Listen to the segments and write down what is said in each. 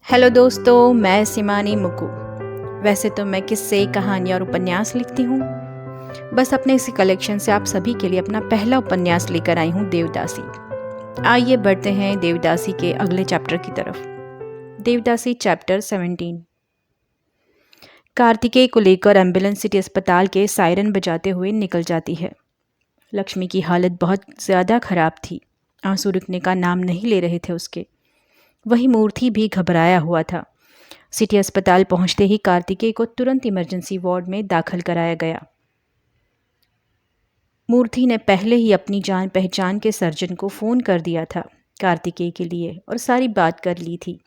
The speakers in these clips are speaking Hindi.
हेलो दोस्तों, मैं सिमानी मुकु। वैसे तो मैं किस्से, कहानियाँ और उपन्यास लिखती हूँ। बस अपने इसी कलेक्शन से आप सभी के लिए अपना पहला उपन्यास लेकर आई हूँ, देवदासी। आइए बढ़ते हैं देवदासी के अगले चैप्टर की तरफ। देवदासी चैप्टर 17। कार्तिकेय को लेकर एम्बुलेंस सिटी अस्पताल के सायरन बजाते हुए निकल जाती है। लक्ष्मी की हालत बहुत ज़्यादा खराब थी। आंसू रुकने का नाम नहीं ले रहे थे उसके। वही मूर्ति भी घबराया हुआ था। सिटी अस्पताल पहुंचते ही कार्तिकेय को तुरंत इमरजेंसी वार्ड में दाखिल कराया गया। मूर्ति ने पहले ही अपनी जान पहचान के सर्जन को फ़ोन कर दिया था कार्तिकेय के लिए और सारी बात कर ली थी।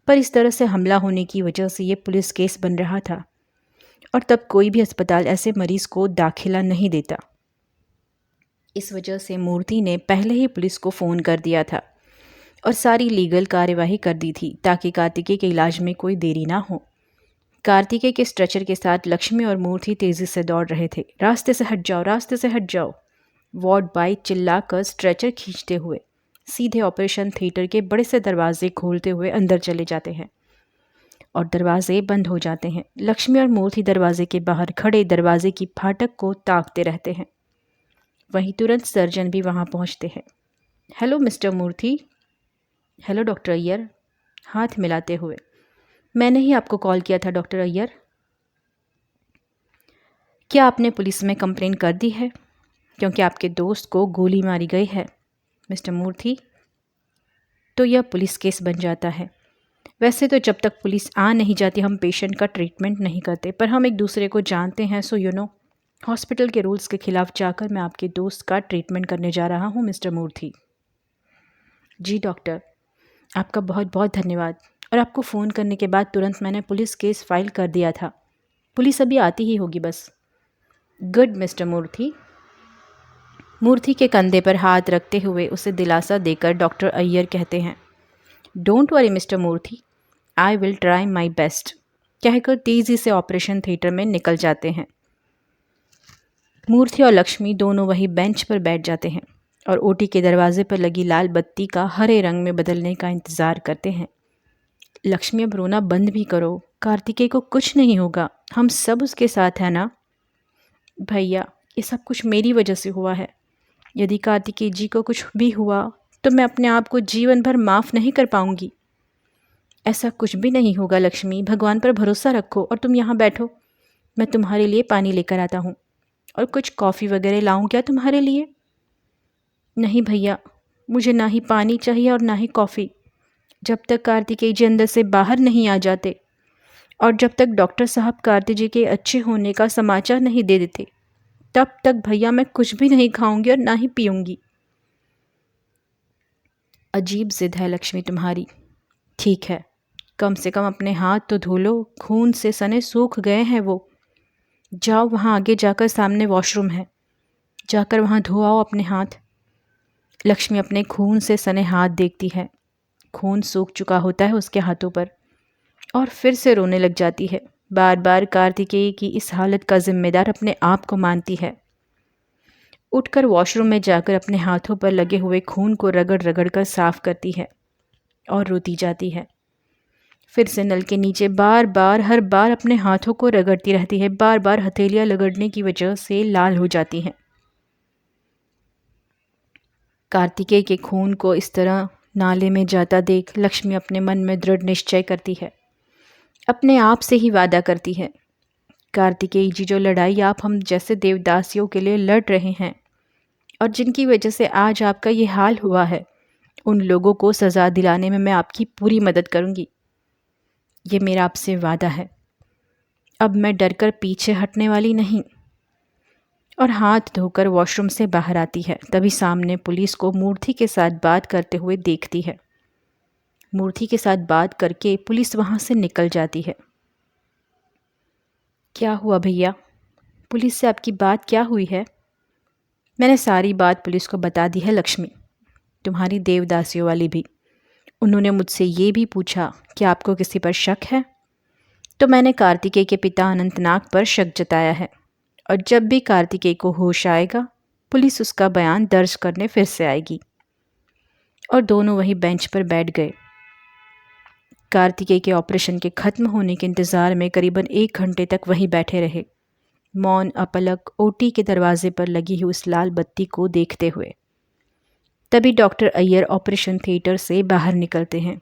पर इस तरह से हमला होने की वजह से ये पुलिस केस बन रहा था और तब कोई भी अस्पताल ऐसे मरीज को दाखिला नहीं देता। इस वजह से मूर्ति ने पहले ही पुलिस को फ़ोन कर दिया था और सारी लीगल कार्यवाही कर दी थी ताकि कार्तिकेय के इलाज में कोई देरी ना हो। कार्तिकेय के स्ट्रेचर के साथ लक्ष्मी और मूर्ति तेजी से दौड़ रहे थे। रास्ते से हट जाओ, रास्ते से हट जाओ। वार्ड बॉय चिल्लाकर स्ट्रेचर खींचते हुए सीधे ऑपरेशन थिएटर के बड़े से दरवाजे खोलते हुए अंदर चले जाते हैं और दरवाजे बंद हो जाते हैं। लक्ष्मी और मूर्ति दरवाजे के बाहर खड़े दरवाजे की फाटक को ताकते रहते हैं। वहीं तुरंत सर्जन भी वहां पहुंचते हैं। हेलो मिस्टर मूर्ति। हेलो डॉक्टर अय्यर, हाथ मिलाते हुए। मैंने ही आपको कॉल किया था डॉक्टर अय्यर। क्या आपने पुलिस में कंप्लेन कर दी है? क्योंकि आपके दोस्त को गोली मारी गई है मिस्टर मूर्ति। तो यह पुलिस केस बन जाता है। वैसे तो जब तक पुलिस आ नहीं जाती हम पेशेंट का ट्रीटमेंट नहीं करते, पर हम एक दूसरे को जानते हैं, सो हॉस्पिटल के रूल्स के खिलाफ जाकर मैं आपके दोस्त का ट्रीटमेंट करने जा रहा हूँ मिस्टर मूर्ति। जी डॉक्टर, आपका बहुत बहुत धन्यवाद। और आपको फ़ोन करने के बाद तुरंत मैंने पुलिस केस फाइल कर दिया था। पुलिस अभी आती ही होगी बस। गुड मिस्टर मूर्ति। मूर्ति के कंधे पर हाथ रखते हुए उसे दिलासा देकर डॉक्टर अय्यर कहते हैं, don't worry mister Murthy, I will try my best, कहकर तेज़ी से ऑपरेशन थिएटर में निकल जाते हैं। मूर्ति और लक्ष्मी दोनों वही बेंच पर बैठ जाते हैं और ओटी के दरवाजे पर लगी लाल बत्ती का हरे रंग में बदलने का इंतज़ार करते हैं। लक्ष्मी, अब रोना बंद भी करो। कार्तिकेय को कुछ नहीं होगा, हम सब उसके साथ हैं ना। भैया, ये सब कुछ मेरी वजह से हुआ है। यदि कार्तिकेय जी को कुछ भी हुआ तो मैं अपने आप को जीवन भर माफ़ नहीं कर पाऊंगी। ऐसा कुछ भी नहीं होगा लक्ष्मी, भगवान पर भरोसा रखो और तुम यहाँ बैठो। मैं तुम्हारे लिए पानी लेकर आता हूँ। और कुछ कॉफ़ी वगैरह लाऊं क्या तुम्हारे लिए? नहीं भैया, मुझे ना ही पानी चाहिए और ना ही कॉफ़ी, जब तक कार्तिकेय जी अंदर से बाहर नहीं आ जाते और जब तक डॉक्टर साहब कार्तिक जी के अच्छे होने का समाचार नहीं दे देते, तब तक भैया मैं कुछ भी नहीं खाऊंगी और ना ही पीऊंगी। अजीब जिद है लक्ष्मी तुम्हारी। ठीक है, कम से कम अपने हाथ तो धो लो, खून से सने सूख गए हैं वो। जाओ, वहाँ आगे जाकर सामने वॉशरूम है, जाकर वहाँ धो आओ अपने हाथ। लक्ष्मी अपने खून से सने हाथ देखती है। खून सूख चुका होता है उसके हाथों पर और फिर से रोने लग जाती है। बार बार कार्तिकेय की इस हालत का जिम्मेदार अपने आप को मानती है। उठकर वॉशरूम में जाकर अपने हाथों पर लगे हुए खून को रगड़ रगड़ कर साफ करती है और रोती जाती है। फिर से नल के नीचे बार बार हर बार अपने हाथों को रगड़ती रहती है। बार बार हथेलियां रगड़ने की वजह से लाल हो जाती हैं। कार्तिकेय के खून को इस तरह नाले में जाता देख लक्ष्मी अपने मन में दृढ़ निश्चय करती है। अपने आप से ही वादा करती है, कार्तिकेय जी, जो लड़ाई आप हम जैसे देवदासियों के लिए लड़ रहे हैं और जिनकी वजह से आज आपका ये हाल हुआ है, उन लोगों को सज़ा दिलाने में मैं आपकी पूरी मदद करूंगी। ये मेरा आपसे वादा है। अब मैं डरकर पीछे हटने वाली नहीं। और हाथ धोकर वॉशरूम से बाहर आती है। तभी सामने पुलिस को मूर्ति के साथ बात करते हुए देखती है। मूर्ति के साथ बात करके पुलिस वहाँ से निकल जाती है। क्या हुआ भैया? पुलिस से आपकी बात क्या हुई है? मैंने सारी बात पुलिस को बता दी है लक्ष्मी, तुम्हारी देवदासियों वाली भी। उन्होंने मुझसे ये भी पूछा कि आपको किसी पर शक है, तो मैंने कार्तिकेय के पिता अनंतनाग पर शक जताया है और जब भी कार्तिकेय को होश आएगा पुलिस उसका बयान दर्ज करने फिर से आएगी। और दोनों वही बेंच पर बैठ गए। कार्तिकेय के ऑपरेशन के खत्म होने के इंतज़ार में करीबन 1 घंटे तक वहीं बैठे रहे, मौन अपलक ओटी के दरवाजे पर लगी हुई उस लाल बत्ती को देखते हुए। तभी डॉक्टर अय्यर ऑपरेशन थिएटर से बाहर निकलते हैं।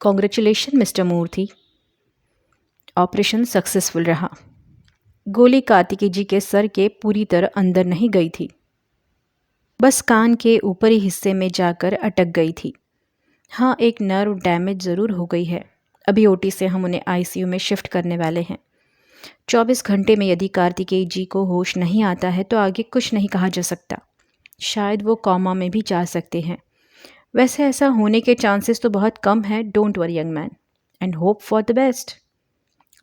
कॉन्ग्रेचुलेशन मिस्टर मूर्ति, ऑपरेशन सक्सेसफुल रहा। गोली कार्तिकेय जी के सर के पूरी तरह अंदर नहीं गई थी, बस कान के ऊपरी हिस्से में जाकर अटक गई थी। हाँ, एक नर्व डैमेज ज़रूर हो गई है। अभी ओटी से हम उन्हें आईसीयू में शिफ्ट करने वाले हैं। 24 घंटे में यदि कार्तिकेय जी को होश नहीं आता है तो आगे कुछ नहीं कहा जा सकता। शायद वो कॉमा में भी जा सकते हैं। वैसे ऐसा होने के चांसेस तो बहुत कम है। Don't worry young man and hope for the best.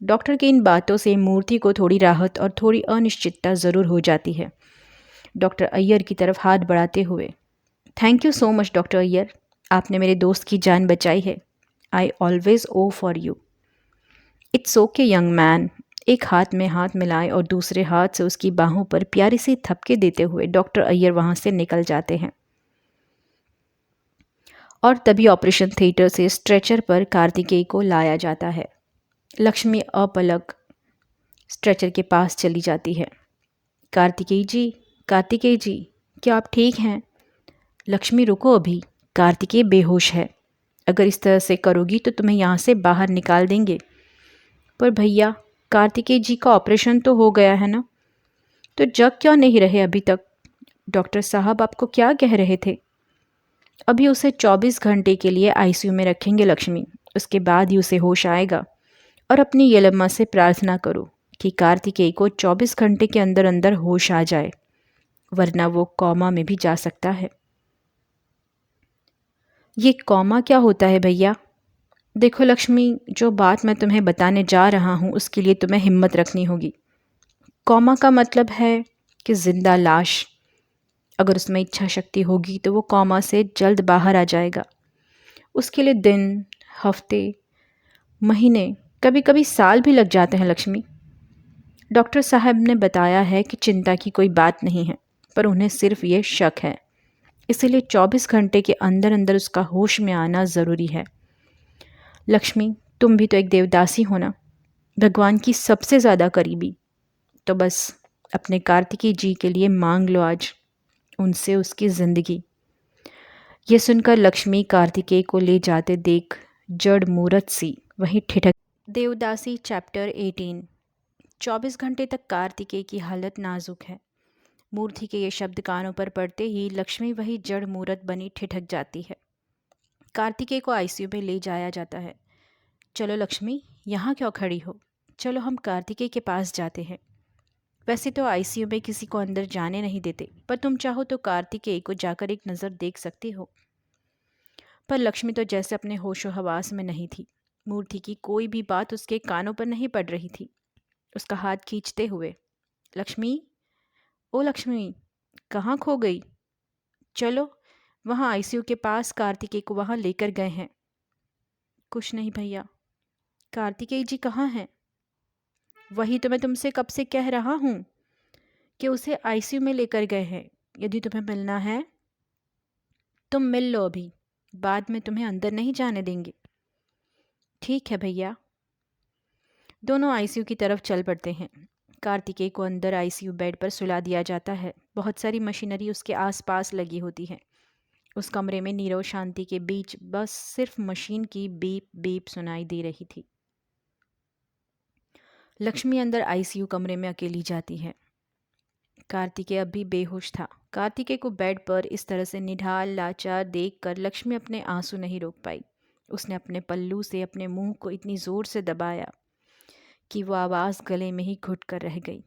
Doctor की इन बातों से मूर्ति को थोड़ी राहत और थोड़ी अनिश्चितता ज़रूर हो जाती है। डॉक्टर अय्यर की तरफ हाथ बढ़ाते हुए, thank you so much doctor Iyer, आपने मेरे दोस्त की जान बचाई है। I always owe for you. It's okay young man. एक हाथ में हाथ मिलाए और दूसरे हाथ से उसकी बाहों पर प्यारी सी थपके देते हुए डॉक्टर अय्यर वहाँ से निकल जाते हैं। और तभी ऑपरेशन थिएटर से स्ट्रेचर पर कार्तिकेय को लाया जाता है। लक्ष्मी अपलक स्ट्रेचर के पास चली जाती है। कार्तिकेय जी, क्या आप ठीक हैं? लक्ष्मी रुको अभी, कार्तिकेय बेहोश है। अगर इस तरह से करोगी तो तुम्हें यहाँ से बाहर निकाल देंगे। पर भैया, कार्तिकेय जी का ऑपरेशन तो हो गया है ना, तो जग क्यों नहीं रहे अभी तक? डॉक्टर साहब आपको क्या कह रहे थे? अभी उसे 24 घंटे के लिए आईसीयू में रखेंगे लक्ष्मी, उसके बाद ही उसे होश आएगा। और अपनी यलम्मा से प्रार्थना करो कि कार्तिकेय को 24 घंटे के अंदर अंदर होश आ जाए, वरना वो कॉमा में भी जा सकता है। ये कॉमा क्या होता है भैया? देखो लक्ष्मी, जो बात मैं तुम्हें बताने जा रहा हूँ उसके लिए तुम्हें हिम्मत रखनी होगी। कॉमा का मतलब है कि जिंदा लाश। अगर उसमें इच्छा शक्ति होगी तो वो कॉमा से जल्द बाहर आ जाएगा। उसके लिए दिन, हफ्ते, महीने, कभी कभी साल भी लग जाते हैं लक्ष्मी। डॉक्टर साहब ने बताया है कि चिंता की कोई बात नहीं है, पर उन्हें सिर्फ ये शक है, इसीलिए 24 घंटे के अंदर अंदर उसका होश में आना ज़रूरी है। लक्ष्मी, तुम भी तो एक देवदासी हो ना, भगवान की सबसे ज़्यादा करीबी। तो बस अपने कार्तिकेय जी के लिए मांग लो आज उनसे उसकी ज़िंदगी। ये सुनकर लक्ष्मी कार्तिकेय को ले जाते देख जड़ मूरत सी वहीं ठिठक। देवदासी चैप्टर 18। 24 घंटे तक कार्तिकेय की हालत नाजुक है। मूर्ति के ये शब्द कानों पर पड़ते ही लक्ष्मी वही जड़ मूरत बनी ठिठक जाती है। कार्तिकेय को आईसीयू में ले जाया जाता है। चलो लक्ष्मी, यहाँ क्यों खड़ी हो? चलो हम कार्तिकेय के पास जाते हैं। वैसे तो आईसीयू में किसी को अंदर जाने नहीं देते, पर तुम चाहो तो कार्तिकेय को जाकर एक नज़र देख सकती हो। पर लक्ष्मी तो जैसे अपने होशो हवास में नहीं थी। मूर्ति की कोई भी बात उसके कानों पर नहीं पड़ रही थी। उसका हाथ खींचते हुए, लक्ष्मी, ओ लक्ष्मी, कहाँ खो गई? चलो, वहाँ आईसीयू के पास कार्तिकेय को वहाँ लेकर गए हैं। कुछ नहीं भैया। कार्तिकेय जी कहाँ हैं? वही तो मैं तुमसे कब से कह रहा हूँ कि उसे आईसीयू में लेकर गए हैं। यदि तुम्हें मिलना है तुम मिल लो अभी, बाद में तुम्हें अंदर नहीं जाने देंगे। ठीक है भैया। दोनों आईसीयू की तरफ चल पड़ते हैं। कार्तिकेय को अंदर आईसीयू बेड पर सुला दिया जाता है। बहुत सारी मशीनरी उसके आसपास लगी होती है। उस कमरे में नीरव शांति के बीच बस सिर्फ मशीन की बीप बीप सुनाई दे रही थी। लक्ष्मी अंदर आईसीयू कमरे में अकेली जाती है। कार्तिकेय अब भी बेहोश था। कार्तिकेय को बेड पर इस तरह से निढाल लाचार देखकर लक्ष्मी अपने आंसू नहीं रोक पाई। उसने अपने पल्लू से अपने मुंह को इतनी जोर से दबाया कि वो आवाज़ गले में ही घुट कर रह गई,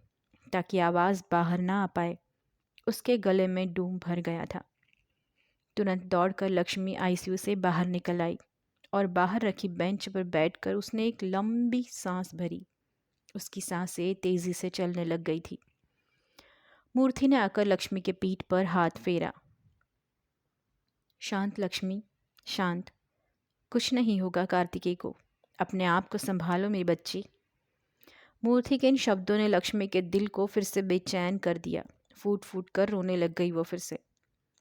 ताकि आवाज़ बाहर ना आ पाए। उसके गले में डूम भर गया था। तुरंत दौड़कर लक्ष्मी आईसीयू से बाहर निकल आई और बाहर रखी बेंच पर बैठकर उसने एक लंबी सांस भरी। उसकी सांसें तेजी से चलने लग गई थी। मूर्ति ने आकर लक्ष्मी के पीठ पर हाथ फेरा। शांत लक्ष्मी, शांत। कुछ नहीं होगा कार्तिकेय को। अपने आप को संभालो मेरी बच्ची। मूर्ति के इन शब्दों ने लक्ष्मी के दिल को फिर से बेचैन कर दिया। फूट फूट कर रोने लग गई वो फिर से।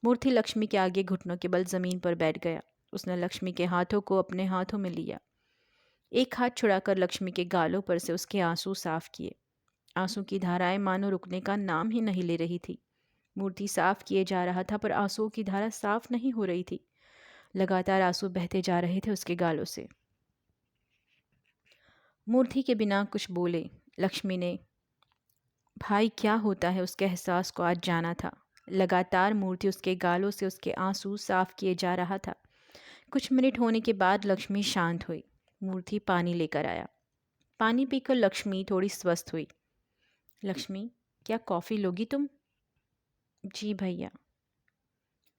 मूर्ति लक्ष्मी के आगे घुटनों के बल जमीन पर बैठ गया उसने लक्ष्मी के हाथों को अपने हाथों में लिया। एक हाथ छुड़ाकर लक्ष्मी के गालों पर से उसके आंसू साफ किए। आंसू की धाराएं मानो रुकने का नाम ही नहीं ले रही थी। मूर्ति साफ किए जा रहा था पर आंसुओं की धारा साफ नहीं हो रही थी। लगातार आंसू बहते जा रहे थे उसके गालों से। मूर्ति के बिना कुछ बोले लक्ष्मी ने भाई क्या होता है उसके एहसास को आज जाना था। लगातार मूर्ति उसके गालों से उसके आंसू साफ किए जा रहा था। कुछ मिनट होने के बाद लक्ष्मी शांत हुई। मूर्ति पानी लेकर आया। पानी पीकर लक्ष्मी थोड़ी स्वस्थ हुई। लक्ष्मी, क्या कॉफ़ी लोगी तुम? जी भैया।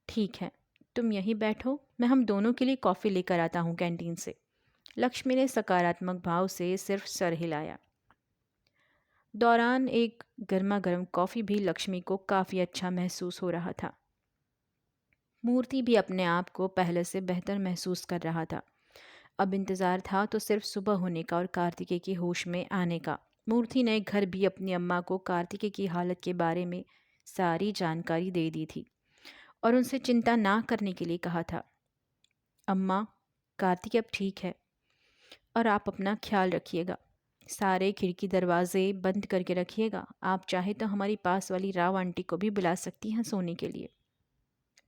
ठीक है, तुम यहीं बैठो, मैं हम दोनों के लिए कॉफ़ी लेकर आता हूँ कैंटीन से। लक्ष्मी ने सकारात्मक भाव से सिर्फ सर हिलाया। दौरान एक गर्मा गर्म कॉफ़ी भी लक्ष्मी को काफ़ी अच्छा महसूस हो रहा था। मूर्ति भी अपने आप को पहले से बेहतर महसूस कर रहा था। अब इंतज़ार था तो सिर्फ सुबह होने का और कार्तिकेय के होश में आने का। मूर्ति ने घर भी अपनी अम्मा को कार्तिकेय की हालत के बारे में सारी जानकारी दे दी थी और उनसे चिंता ना करने के लिए कहा था। अम्मा, कार्तिक अब ठीक है और आप अपना ख्याल रखिएगा। सारे खिड़की दरवाजे बंद करके रखिएगा। आप चाहे तो हमारी पास वाली राव आंटी को भी बुला सकती हैं सोने के लिए।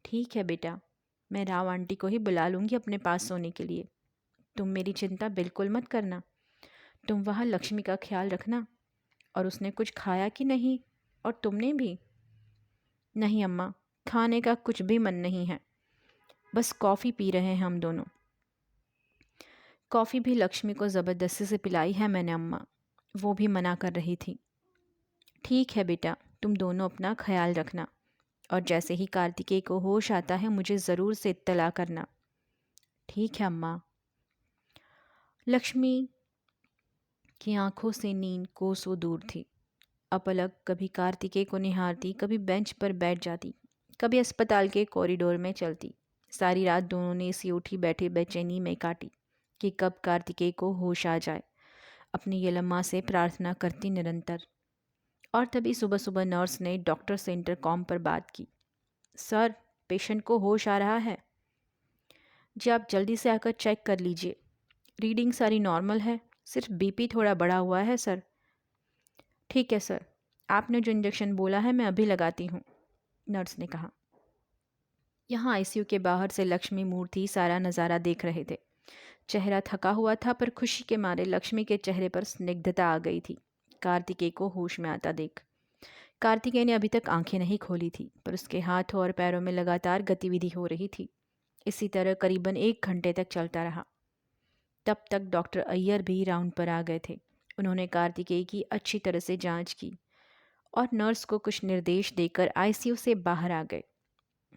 ठीक है बेटा, मैं राव आंटी को ही बुला लूँगी अपने पास सोने के लिए। तुम मेरी चिंता बिल्कुल मत करना। तुम वहाँ लक्ष्मी का ख्याल रखना। और उसने कुछ खाया कि नहीं? और तुमने भी? नहीं अम्मा, खाने का कुछ भी मन नहीं है, बस कॉफ़ी पी रहे हैं हम दोनों। कॉफ़ी भी लक्ष्मी को ज़बरदस्ती से पिलाई है मैंने अम्मा, वो भी मना कर रही थी। ठीक है बेटा, तुम दोनों अपना ख्याल रखना और जैसे ही कार्तिकेय को होश आता है मुझे ज़रूर से इत्तला करना। ठीक है अम्मा। लक्ष्मी की आंखों से नींद कोसों दूर थी। अपलक कभी कार्तिकेय को निहारती, कभी बेंच पर बैठ जाती, कभी अस्पताल के कॉरिडोर में चलती। सारी रात दोनों ने इसी उठी बैठे बेचैनी में काटी कि कब कार्तिकेय को होश आ जाए। अपनी यलम्मा से प्रार्थना करती निरंतर। और तभी सुबह सुबह नर्स ने डॉक्टर से इंटरकॉम पर बात की। सर, पेशेंट को होश आ रहा है। जी, आप जल्दी से आकर चेक कर लीजिए। रीडिंग सारी नॉर्मल है, सिर्फ बीपी थोड़ा बढ़ा हुआ है सर। ठीक है सर, आपने जो इंजेक्शन बोला है मैं अभी लगाती हूँ, नर्स ने कहा। यहाँ आईसीयू के बाहर से लक्ष्मी मूर्ति सारा नज़ारा देख रहे थे। चेहरा थका हुआ था पर खुशी के मारे लक्ष्मी के चेहरे पर स्निग्धता आ गई थी कार्तिकेय को होश में आता देख। कार्तिकेय ने अभी तक आंखें नहीं खोली थी पर उसके हाथों और पैरों में लगातार गतिविधि हो रही थी। इसी तरह करीबन 1 घंटे तक चलता रहा। तब तक डॉक्टर अय्यर भी राउंड पर आ गए थे। उन्होंने कार्तिकेय की अच्छी तरह से जांच की और नर्स को कुछ निर्देश देकर आईसीयू से बाहर आ गए।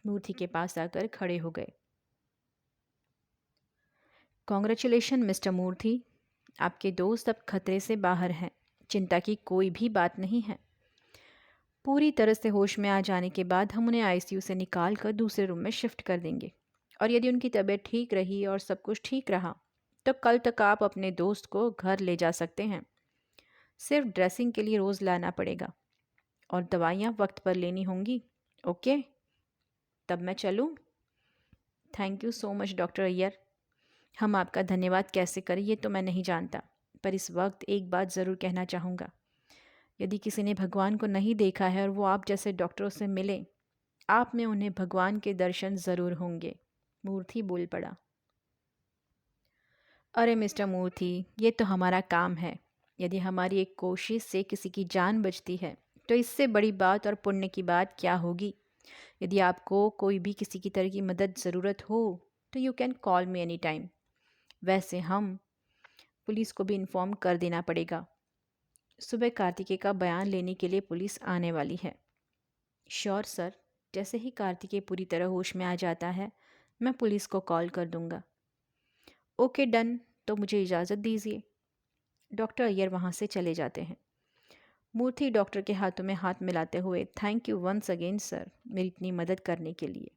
मूर्ति के पास आकर खड़े हो गए। कॉन्ग्रेचुलेशन मिस्टर मूर्ति, आपके दोस्त अब खतरे से बाहर हैं। चिंता की कोई भी बात नहीं है। पूरी तरह से होश में आ जाने के बाद हम उन्हें आईसीयू से निकाल कर दूसरे रूम में शिफ्ट कर देंगे और यदि उनकी तबीयत ठीक रही और सब कुछ ठीक रहा तो कल तक आप अपने दोस्त को घर ले जा सकते हैं। सिर्फ ड्रेसिंग के लिए रोज़ लाना पड़ेगा और दवाइयाँ वक्त पर लेनी होंगी। ओके, तब मैं चलूँ? Thank you so much doctor Iyer. हम आपका धन्यवाद कैसे करें ये तो मैं नहीं जानता, पर इस वक्त एक बात ज़रूर कहना चाहूँगा। यदि किसी ने भगवान को नहीं देखा है और वो आप जैसे डॉक्टरों से मिले, आप में उन्हें भगवान के दर्शन ज़रूर होंगे। मूर्ति बोल पड़ा। अरे मिस्टर मूर्ति, ये तो हमारा काम है। यदि हमारी एक कोशिश से किसी की जान बचती है तो इससे बड़ी बात और पुण्य की बात क्या होगी। यदि आपको कोई भी किसी की तरह की मदद ज़रूरत हो तो you can call me any time. वैसे हम पुलिस को भी इन्फॉर्म कर देना पड़ेगा। सुबह कार्तिकेय का बयान लेने के लिए पुलिस आने वाली है। श्योर सर, जैसे ही कार्तिकेय पूरी तरह होश में आ जाता है मैं पुलिस को कॉल कर दूंगा। ओके डन, तो मुझे इजाज़त दीजिए। डॉक्टर अय्यर वहाँ से चले जाते हैं। मूर्ति डॉक्टर के हाथों में हाथ मिलाते हुए thank you once again sir, मेरी इतनी मदद करने के लिए।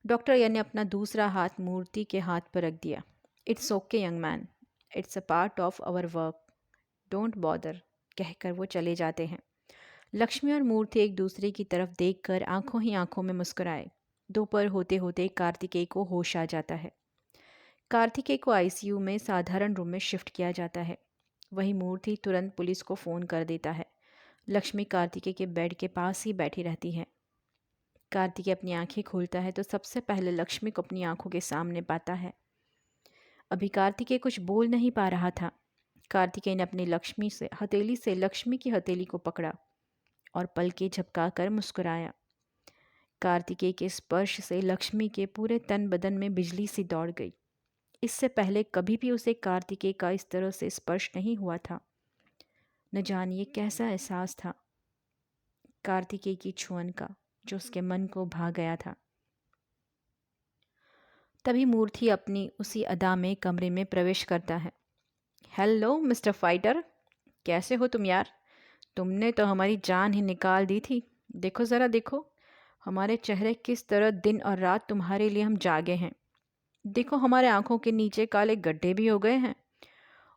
डॉक्टर अय्यर ने अपना दूसरा हाथ मूर्ति के हाथ पर रख दिया। It's okay young man, it's a part of our work, don't bother, कहकर वो चले जाते हैं। लक्ष्मी और मूर्ति एक दूसरे की तरफ देखकर आंखों ही आंखों में मुस्कुराए। दोपहर होते होते कार्तिकेय को होश आ जाता है। कार्तिकेय को आईसीयू में साधारण रूम में शिफ्ट किया जाता है। वही मूर्ति तुरंत पुलिस को फ़ोन कर देता है। लक्ष्मी कार्तिकेय के बेड के पास ही बैठी रहती है। कार्तिकेय अपनी आंखें खोलता है तो सबसे पहले लक्ष्मी को अपनी आंखों के सामने पाता है। अभी कार्तिकेय कुछ बोल नहीं पा रहा था। कार्तिकेय ने अपनी हथेली से लक्ष्मी की हथेली को पकड़ा और पलकें झपकाकर मुस्कुराया। कार्तिकेय के स्पर्श से लक्ष्मी के पूरे तन बदन में बिजली सी दौड़ गई। इससे पहले कभी भी उसे कार्तिकेय का इस तरह से स्पर्श नहीं हुआ था। न जानिए कैसा एहसास था कार्तिकेय की छुअन का, जो उसके मन को भा गया था। तभी मूर्ति अपनी उसी अदा में कमरे में प्रवेश करता है। हेलो मिस्टर फाइटर, कैसे हो तुम यार? तुमने तो हमारी जान ही निकाल दी थी। देखो ज़रा देखो, हमारे चेहरे किस तरह दिन और रात तुम्हारे लिए हम जागे हैं। देखो हमारे आंखों के नीचे काले गड्ढे भी हो गए हैं।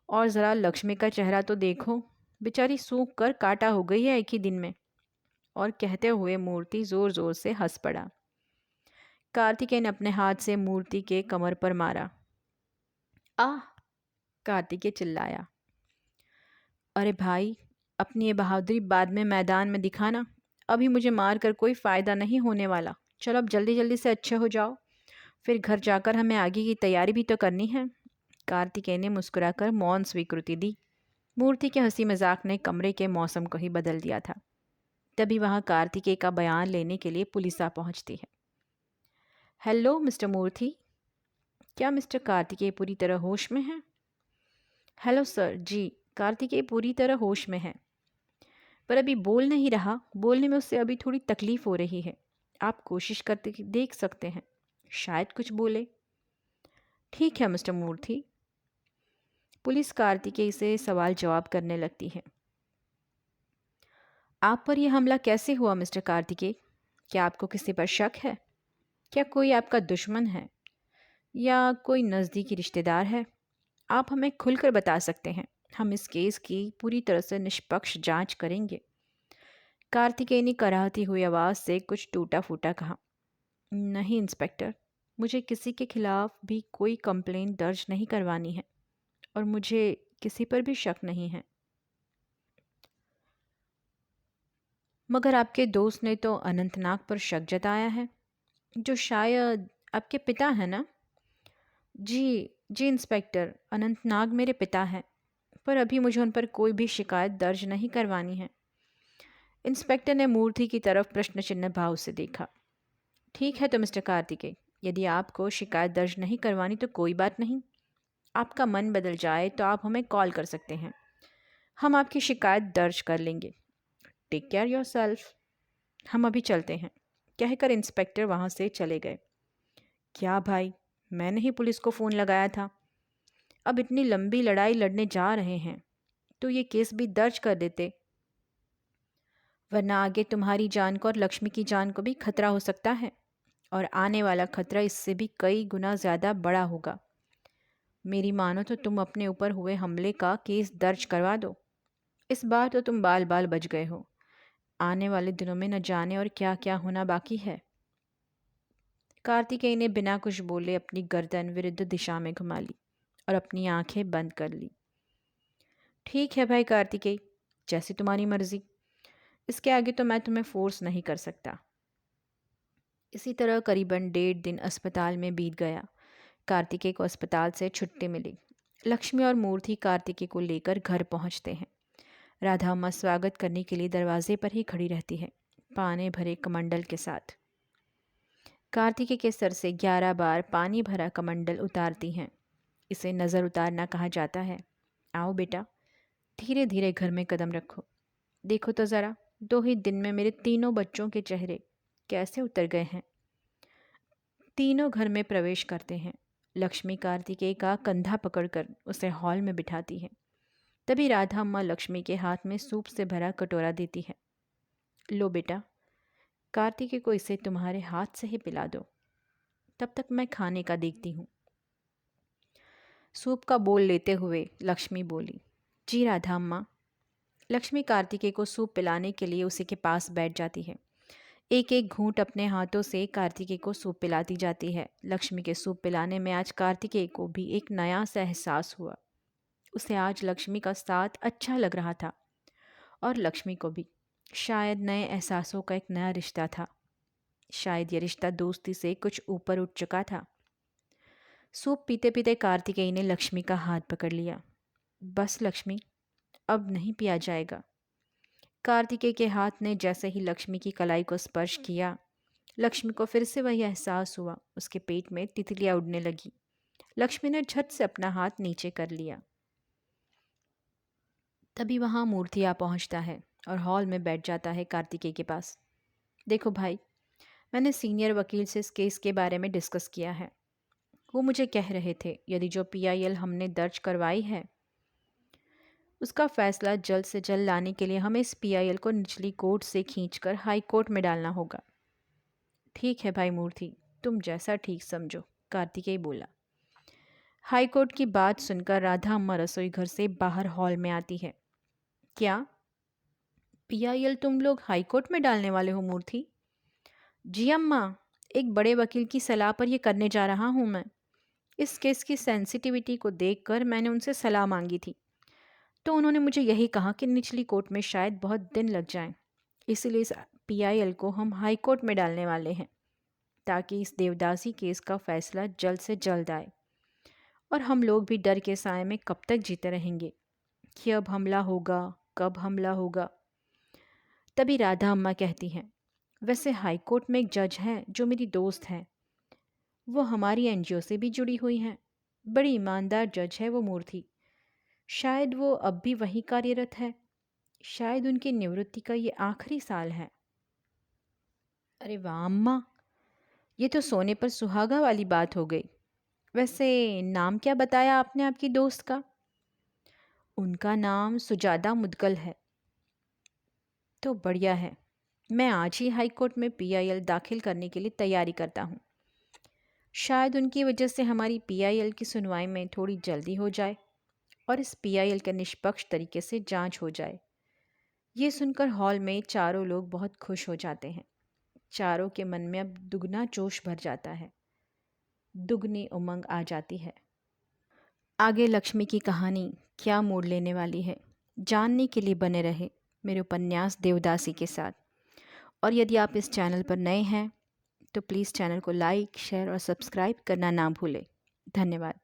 और ज़रा लक्ष्मी का चेहरा तो देखो, बेचारी सूख कर काटा हो गई है एक ही दिन में। और कहते हुए मूर्ति ज़ोर ज़ोर से हंस पड़ा। कार्तिकेय ने अपने हाथ से मूर्ति के कमर पर मारा। आह! कार्तिकेय चिल्लाया। अरे भाई, अपनी ये बहादुरी बाद में मैदान में दिखाना। अभी मुझे मार कर कोई फ़ायदा नहीं होने वाला। चलो अब जल्दी जल्दी से अच्छे हो जाओ, फिर घर जाकर हमें आगे की तैयारी भी तो करनी है। कार्तिकेय ने मुस्कुराकर मौन स्वीकृति दी। मूर्ति के हंसी मजाक ने कमरे के मौसम को ही बदल दिया था। तभी वहाँ कार्तिकेय का बयान लेने के लिए पुलिस आ पहुँचती है। हेलो मिस्टर मूर्ति, क्या मिस्टर कार्तिकेय पूरी तरह होश में हैं? हेलो सर, जी कार्तिकेय पूरी तरह होश में है, पर अभी बोल नहीं रहा। बोलने में उससे अभी थोड़ी तकलीफ हो रही है। आप कोशिश करते देख सकते हैं, शायद कुछ बोले। ठीक है मिस्टर मूर्ति। पुलिस कार्तिकेय से सवाल जवाब करने लगती है। आप पर यह हमला कैसे हुआ मिस्टर कार्तिकेय? क्या आपको किसी पर शक है? क्या कोई आपका दुश्मन है या कोई नज़दीकी रिश्तेदार है? आप हमें खुलकर बता सकते हैं। हम इस केस की पूरी तरह से निष्पक्ष जांच करेंगे। कार्तिकेय ने कराहती हुई आवाज़ से कुछ टूटा फूटा कहा। नहीं इंस्पेक्टर, मुझे किसी के खिलाफ भी कोई कंप्लेंट दर्ज नहीं करवानी है और मुझे किसी पर भी शक नहीं है। मगर आपके दोस्त ने तो अनंतनाग पर शक जताया है, जो शायद आपके पिता हैं ना? जी जी इंस्पेक्टर, अनंतनाग मेरे पिता हैं, पर अभी मुझे उन पर कोई भी शिकायत दर्ज नहीं करवानी है। इंस्पेक्टर ने मूर्ति की तरफ प्रश्न चिन्ह भाव से देखा। ठीक है तो मिस्टर कार्तिकेय, यदि आपको शिकायत दर्ज नहीं करवानी तो कोई बात नहीं। आपका मन बदल जाए तो आप हमें कॉल कर सकते हैं, हम आपकी शिकायत दर्ज कर लेंगे। Take care yourself. हम अभी चलते हैं, कहकर इंस्पेक्टर वहाँ से चले गए। क्या भाई, मैंने ही पुलिस को फ़ोन लगाया था। अब इतनी लंबी लड़ाई लड़ने जा रहे हैं तो ये केस भी दर्ज कर देते, वरना आगे तुम्हारी जान को और लक्ष्मी की जान को भी खतरा हो सकता है, और आने वाला खतरा इससे भी कई गुना ज़्यादा बड़ा होगा। मेरी मानो तो तुम अपने ऊपर हुए हमले का केस दर्ज करवा दो। इस बार तो तुम बाल बाल बच गए हो। आने वाले दिनों में न जाने और क्या क्या होना बाकी है। कार्तिकेय ने बिना कुछ बोले अपनी गर्दन विरुद्ध दिशा में घुमा ली और अपनी आंखें बंद कर ली। ठीक है भाई कार्तिकेय, जैसी तुम्हारी मर्जी। इसके आगे तो मैं तुम्हें फोर्स नहीं कर सकता। इसी तरह करीबन 1.5 दिन अस्पताल में बीत गया। कार्तिकेय को अस्पताल से छुट्टी मिली। लक्ष्मी और मूर्ति कार्तिकेय को लेकर घर पहुंचते हैं। राधा अम्मा स्वागत करने के लिए दरवाजे पर ही खड़ी रहती है, पानी भरे कमंडल के साथ। कार्तिकेय के सर से 11 बार पानी भरा कमंडल उतारती हैं। इसे नज़र उतारना कहा जाता है। आओ बेटा, धीरे धीरे घर में कदम रखो। देखो तो ज़रा, 2 ही दिन में मेरे तीनों बच्चों के चेहरे कैसे उतर गए हैं। तीनों घर में प्रवेश करते हैं। लक्ष्मी कार्तिकेय का कंधा पकड़कर उसे हॉल में बिठाती है। तभी राधा अम्मा लक्ष्मी के हाथ में सूप से भरा कटोरा देती है। लो बेटा, कार्तिकेय को इसे तुम्हारे हाथ से ही पिला दो, तब तक मैं खाने का देखती हूँ। सूप का बोल लेते हुए लक्ष्मी बोली। जी राधा अम्मा। लक्ष्मी कार्तिकेय को सूप पिलाने के लिए उसी के पास बैठ जाती है। एक एक घूंट अपने हाथों से कार्तिकेय को सूप पिलाती जाती है। लक्ष्मी के सूप पिलाने में आज कार्तिकेय को भी एक नया सा एहसास हुआ। उसे आज लक्ष्मी का साथ अच्छा लग रहा था और लक्ष्मी को भी। शायद नए एहसासों का एक नया रिश्ता था। शायद ये रिश्ता दोस्ती से कुछ ऊपर उठ चुका था। सूप पीते पीते कार्तिकेय ने लक्ष्मी का हाथ पकड़ लिया। बस लक्ष्मी, अब नहीं पिया जाएगा। कार्तिकेय के हाथ ने जैसे ही लक्ष्मी की कलाई को स्पर्श किया, लक्ष्मी को फिर से वही एहसास हुआ। उसके पेट में तितलियां उड़ने लगी। लक्ष्मी ने झट से अपना हाथ नीचे कर लिया। तभी वहाँ मूर्ति आ पहुँचता है और हॉल में बैठ जाता है कार्तिकेय के पास। देखो भाई, मैंने सीनियर वकील से इस केस के बारे में डिस्कस किया है। वो मुझे कह रहे थे यदि जो PIL हमने दर्ज करवाई है उसका फैसला जल्द से जल्द लाने के लिए हमें इस PIL को निचली कोर्ट से खींचकर हाई कोर्ट में डालना होगा। ठीक है भाई मूर्ति, तुम जैसा ठीक समझो, कार्तिकेय बोला। हाई कोर्ट की बात सुनकर राधा अम्मा रसोई घर से बाहर हॉल में आती है। क्या PIL तुम लोग हाई कोर्ट में डालने वाले हो मूर्ति? जी अम्मा, एक बड़े वकील की सलाह पर यह करने जा रहा हूँ मैं। इस केस की सेंसिटिविटी को देखकर मैंने उनसे सलाह मांगी थी, तो उन्होंने मुझे यही कहा कि निचली कोर्ट में शायद बहुत दिन लग जाएं। इसीलिए इस PIL को हम हाई कोर्ट में डालने वाले हैं, ताकि इस देवदासी केस का फैसला जल्द से जल्द आए। और हम लोग भी डर के साए में कब तक जीते रहेंगे कि अब हमला होगा, कब हमला होगा। तभी राधा अम्मा कहती हैं, वैसे हाई कोर्ट में एक जज हैं जो मेरी दोस्त हैं। वो हमारी NGO से भी जुड़ी हुई हैं। बड़ी ईमानदार जज है वो मूर्ति। शायद वो अब भी वहीं कार्यरत है। शायद उनकी निवृत्ति का ये आखिरी साल है। अरे वाह अम्मा, ये तो सोने पर सुहागा वाली बात हो गई। वैसे नाम क्या बताया आपने आपकी दोस्त का? उनका नाम सुजादा मुदगल है। तो बढ़िया है। मैं आज ही हाई कोर्ट में PIL दाखिल करने के लिए तैयारी करता हूँ। शायद उनकी वजह से हमारी PIL की सुनवाई में थोड़ी जल्दी हो जाए और इस PIL के निष्पक्ष तरीके से जांच हो जाए। ये सुनकर हॉल में चारों लोग बहुत खुश हो जाते हैं। चारों के मन में अब दुगना जोश भर जाता है, दुगनी उमंग आ जाती है। आगे लक्ष्मी की कहानी क्या मोड़ लेने वाली है, जानने के लिए बने रहे मेरे उपन्यास देवदासी के साथ। और यदि आप इस चैनल पर नए हैं तो प्लीज़ चैनल को लाइक, शेयर और सब्सक्राइब करना ना भूलें। धन्यवाद।